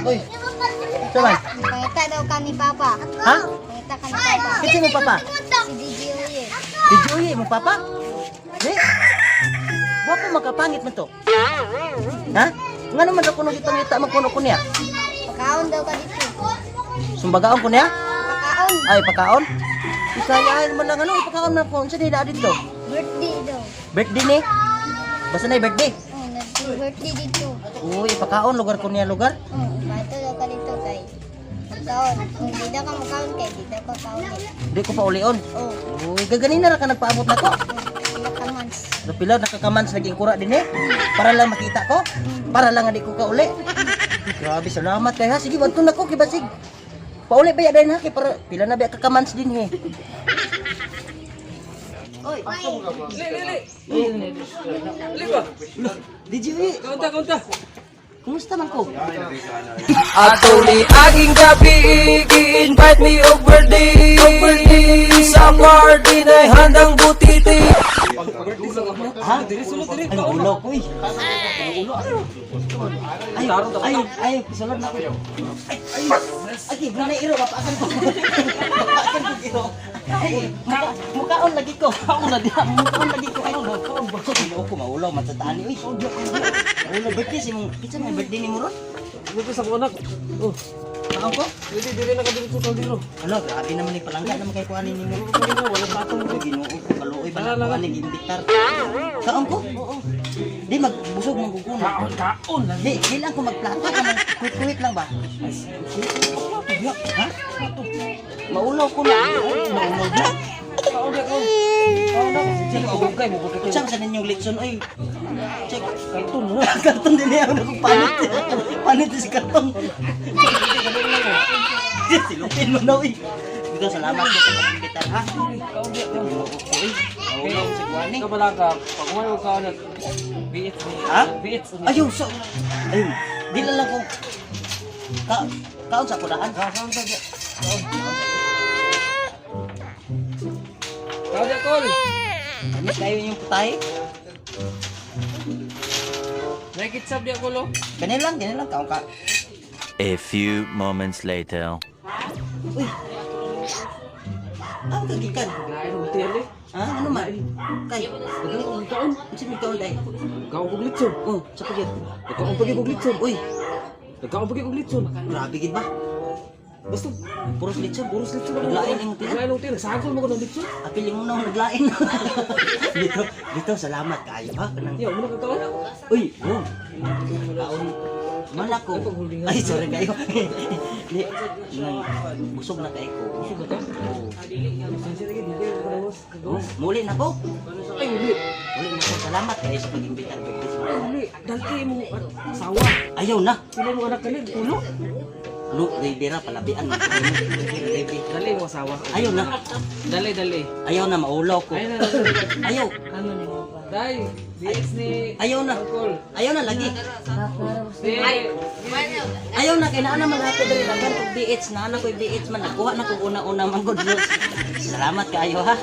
Uy. Saman. Pangita daw ka ni Papa. Ha? Pangita ka ni Papa. Kasi mo papa. Si DJ Uye. Di Joey mo papa? Di. Wapo makapangit man to. Ha? Ngano man ako nung kita magkuno ko niya? Pagkaon daw ka dito. Sumbagaon ko niya? Pagkaon. Ay, pakaon. Isayahin mo lang ano, ipakaon na po. Saan nila dito? Birthday daw. Birthday ni? Basta na birthday. Oh, nag-birthday dito. Uy, ipakaon, lugar ko niya lugar. Oh, bato daw ka dito kay. Pagkaon. Kung di daw ka makaon kay, di daw ka kaon. Di ko pa ulion. Oh, Uy, gaganin na ka nagpaabot na to. sila ka mans. Napila, nakakamans naging kura din eh. Para lang makita ko. Para lang hindi ko kauli. Grabe, salamat kay ha. Sige, banto na ko, kibasig. Pauli ba yan ha? Kaya para pila na ba kakamans din eh. Oy, Li ba? DJ, Kaunta. kumusta man ko? Atuli aging gabi, i-invite me of birthday. Sa party na'y handang butiti. Ha? Ay, ulo ko eh. Ay, kisulod na ko. Ay, guna iro, papakan ko. Papakan ko iro. Ay, mukaon lagi ko. Mukaon lagi ko. Ay, mukaon ko, maulaw, matatani. Uy, maulaw, birthday si mong, kita may birthday ni mo ron? Dito sa anak. Oh, Maong ko? dili na kadito sa diro. Ano, grabe naman yung palangga naman kay kuhanin ni mo. Wala patong. Ginoo ko, kaluoy ba na kuhanin, gimbitar. Kaon ko? Di, magbusog mong guguna. Kaon lang. Di lang ko magplato. Kuit-kuit lang ba? Ha? Maulaw ko na. Maulaw na. Kaon ako. Sige, bugay mo bugay. Saan sa ninyong leksyon? Ay, check. Karton mo. Karton din niya. Ano kong panit. Panit si karton. Silupin mo na, uy. Dito, salamat ko sa pag-imbitar, ha? Kaon di ako. Uy, maulaw si Kuwani. Kabalaga, pag umayo ka na biit ni. Ha? Biit ni. Ayun, so. Ayun. Di lang ko. Kaon sa kulaan. Kaon sa dia. Kaon dia kol. Amis kayo yung putay. Nakikitsab dia kolo. Ganyan lang. Kaon ka. A few moments later. Uy. Ang kagikan. Lain hotel eh. Ha? Ano man? Kay. Dagang kong kaon. Kasi may kaon dahil. Kaon kong litson. Oh, sa pagyan. Kaon pagi kong litson. Uy, Kaon pagi kong litson. grabe gid ba? Basta Puros litson. purus litson. Naglain yung tira. Lain hotel. Sagol mo ko ng litson. Apili mo na naglain. dito, salamat kayo ha. Kanang, Yo, muna ka kaon. uy, oh. Kaon. Mana ko. Ay, sorry kayo. Di, busog na kayo ko. Busog na ka? Oo. Oh, muli na ko. Ay, uli. Muli na ko. Salamat kayo sa pag-imbitar. Ay, uli. Dati mo asawa. Ayaw na. Sila mo anak kanil. Ulo. Ano, Rivera, palabian mo. Dali mo asawa. Ayaw na. Dali. Ayaw na, maulaw ko. Ayun na. Ayaw. Ano ni Day, BX ni Ayaw na. Uncle. Ayaw na lagi. Ay, Ayaw na, kaya naana man ako dali lagan kong BH. Naana ko yung BH man. Nakuha na kong una-una man good news. Salamat kayo ha.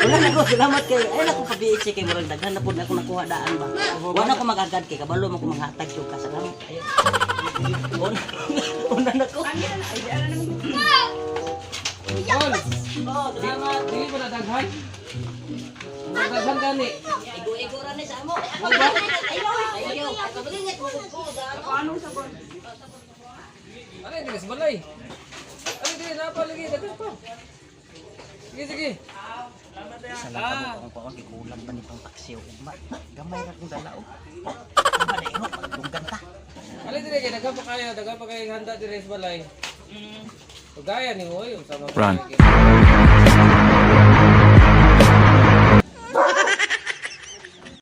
Wala na ko, salamat kayo. Ayaw na ko pa BH kay Murag Daghan na po na ako nakuha daan ba. Wala ko mag-agad kay kabalo mo ko manghatag yung kasalamat. Una na ko. Uncle. Oh, salamat. Dili mo na daghan. Daghan gani. Igo-igora ni sa mo. Ayaw. Ano yung tigas balay? Ano yung napa lagi? Daghan pa. Sige. Salamat ako kung ikulang pa nitong taksi o ugma. Gamay ra kong dala o. Madairo, pagtunggan ta. Ano yung tigas? Daghan pa kayo handa di sa balay. Gaya ni mo yung sama. Run.